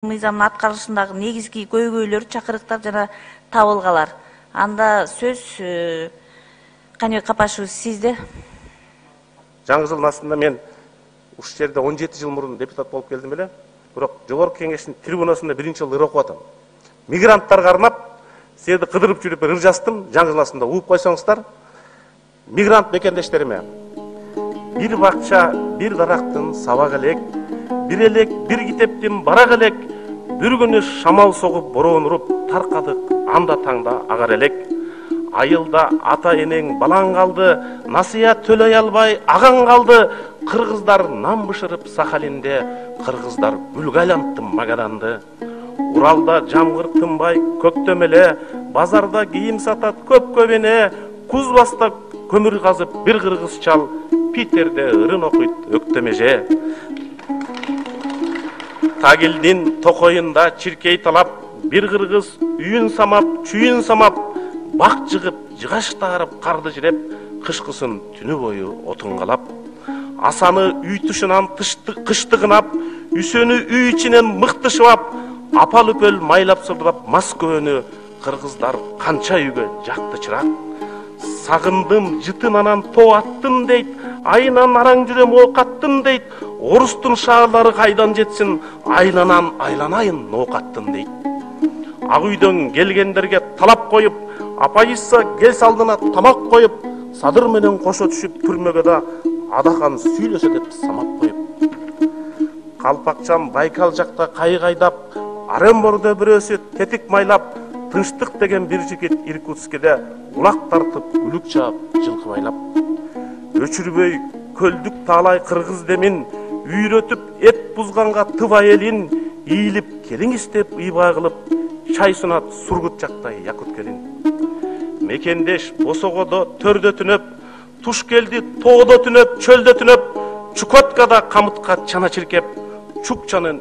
мыйзамдын аткарылышындагы негизги көйгөйлөр, чакырыктар жана табылгалар. Анда сөз Каныбек Капашевич сизде. Жаңы жылдын астында мен ушул жерде 17 жыл мурун депутат болуп келдим эле. Бирок жогорку кеңештин трибунасында биринчи жолу ыр окуп атам. Мигранттарга арнап силерди кыдырып жүрүп ыр жаздым. Жаңы жыл астында угуп койсоңуздар. Мигрант мекендештериме бир бакча, бир дарактын сабак элек, бир элек, бир китептин барак элек, бир күнү шамал согуп бороон уруп таркадык анда таңда агар элек. Айылда ата энең балаң калды, насыят төлөй албай агаң калды. Кыргыздар нан бышырып Сахалинде, кыргыздар гүлгө айлантты Магаданды. Уралда жамгыр тынбай көктөм эле, базарда кийим сатат көп эне, куз баста көмүр казып бир кыргыз чал, Питерде ырын окуйт өктөмеже. Тагилдин токоюнда чиркей талап, бир кыргыз үйүн самап, чүйүн самап, бак жыгып, жыгаш таарып, карды жиреп, кышкысын түнү бою отун калап. Асаны үй тышынан кыштыгынап, Үсөнү үй ичинен мыктышып, апал үпөл майлап сырдап Москваны кыргыздар канча үйгө жакты чырак. Сагындым жытын анан тоо аттым дейт, айынан араң жүрөм ок аттым дейт. Орустун шаарлары кайдан жетсин, айланан айланайын ок аттым дейт. Ак үйдөн келгендерге талап коюп, апайысса кел салдына тамак коюп, садыр менен кошо түшүп түрмөгө да адахан сүйлөсө деп самап коюп. Калпакчан Байкал жакта кайык айдап, Оренбургда бирөөсү тетик майлап, Тынчтык деген бир жигит Иркутскеде улак тартып, үлүк чаап, жылкы байлап. Өчүрбөй көлдүк таалай кыргыз демин, үйрөтүп эт бузганга тыба элин, ийилип келиң истеп ыйбай кылып, чай сунат Сургут жактай якут келин. Мекендеш босогодо төрдө түнөп, туш келди тоодо түнөп, чөлдө түнөп, Чукоткада камытка чана чиркеп, чукчанын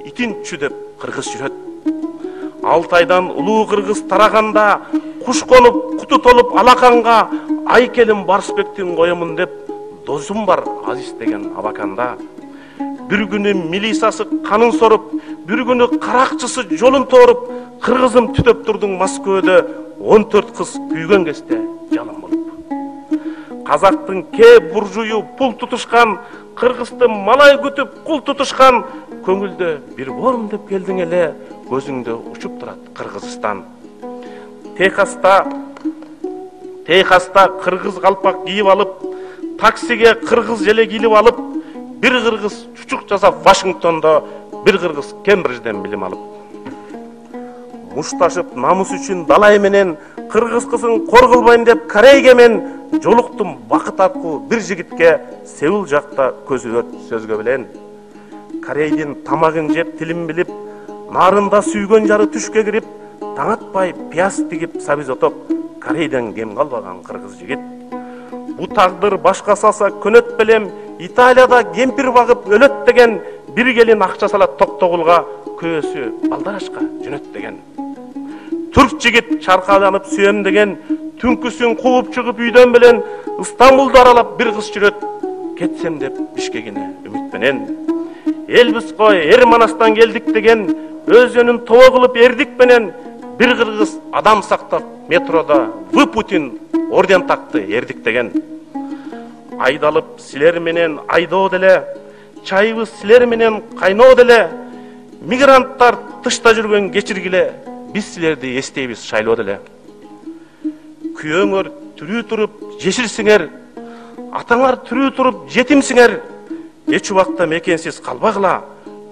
итин чүдөп кыргыз жүрөт. Алтайдан улуу кыргыз тараганда, куш конуп, куту толуп алаканга, ай келин Барсбектин коемун деп, досум бар Азиз деген абаканда. Бир күнү милисасы канын соруп, бир күнү каракчысы жолун торуп, кыргызым түтөп турдуң Москвада 14 кыз күйгөн кезде жалын болуп. Казактын ке буржую пул тутушкан, кыргызды малай күтүп кул тутушкан, көңүлдө бир борум деп келдиң эле, көзүңдө учуп турат Кыргызстан. Техаста кыргыз калпак кийип алып, таксиге кыргыз желе килип алып, бир кыргыз чучук жасап Вашингтондо, бир кыргыз Кембриджден билим алып. Мушташып намыс үчүн далай менен, кыргыз кызын кор кылбайм деп Корейге мен жолуктум бакыт аркылуу бир жигитке, Сеул жакта көзү өрт сөзгө билен. Корейдин тамагын жеп тилин билип, нарында сүйгөн жары түшкө кирип, таң атпай пияз тигип сабизотоп, Корейден кем калбаган кыргыз жигит. Бу тагдыр башка салса көнөт белем, Италияда кемпир багып өлөт деген, бир келин акча салат Токтогулга, көөсү балдарашка жөнөт деген. Түрк жигит чаркаланып сүйөм деген, түнкүсүн кууп чыгып үйдөн белен, Стамбулду аралап бир кыз жүрөт, кетсем деп Бишкегине үмүт менен. Элбиз кой эр Манастан келдик деген, өзөнүн тоо кылып эрдик менен, бир кыргыз адам сактап метрода В Путин орден такты эрдик деген. Айдалып силер менен айдоо деле, чайыбыз силер менен кайноо деле, мигранттар тышта жүргөн кечиргиле, биз силерди эстейбиз шайлоо деле. Күйөөңөр түрүү туруп жеширсиңер, атаңар түрүү туруп жетимсиңер, эч убакта мекенсиз калбагыла,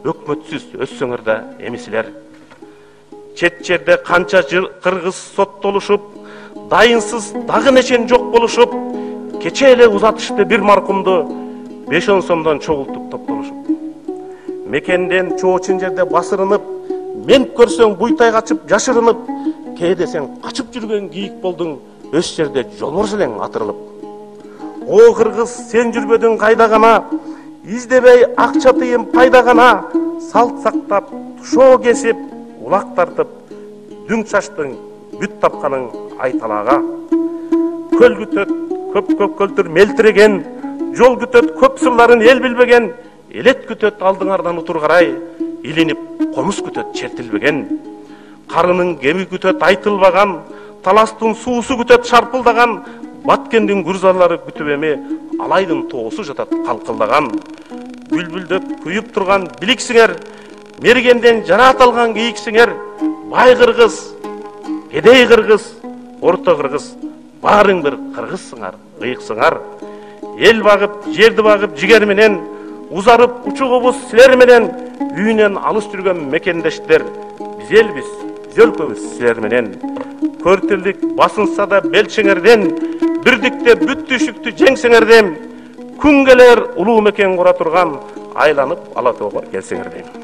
өкмөтсүз өссөңөр да эмисилер. Чет жерде канча кыргыз соттолушуп, дайынсыз дагы нечен жок болушуп, кече эле узатышты бир маркумду 5-10 сомдон чогултуп топтолушуп. Мекенден чоочун жерде басырынып, мен көрсөң буйтай качып жашырынып, кээде сен качып жүргөн кийик болдуң, өс жерде жолборс элең атырылып. О кыргыз сен жүрбөдүң кайда гана, издебей акча тыйын пайда гана, салт сактап, тушоо кесип, улак тартып, дүң чачтың бүт тапканың айталага. Көл күтөт, көп көлтүр мелтиреген, жол күтөт, көп сырларын эл билбеген, элет күтөт алдыңардан утур карай, илинип комуз күтөт чертилбеген, карынын кеми күтөт айтылбаган, таластын суусу күтөт шарпылдаган, Баткендин гүрзалары күтүп эми алайдын тоосу жатат калкылдаган. Бүлбүлдөп күйүп турган биликсиңер, мергенден жараат алган кийиксиңер, бай кыргыз, кедей кыргыз, орто кыргыз, баарың бир кыргызсыңар, ыйыксыңар. Эл багып, жерди багып жигер менен, узарып учугубуз силер менен, үйүнөн алыс жүргөн мекендештер, биз элбиз, биз өлкөбүз силер менен. Көртүлдүк басынса да белчиңерден, бирдикте бүт түшүктү жеңсеңерден, күн келер улуу мекен кура турган, айланып ала тоого келсеңерден.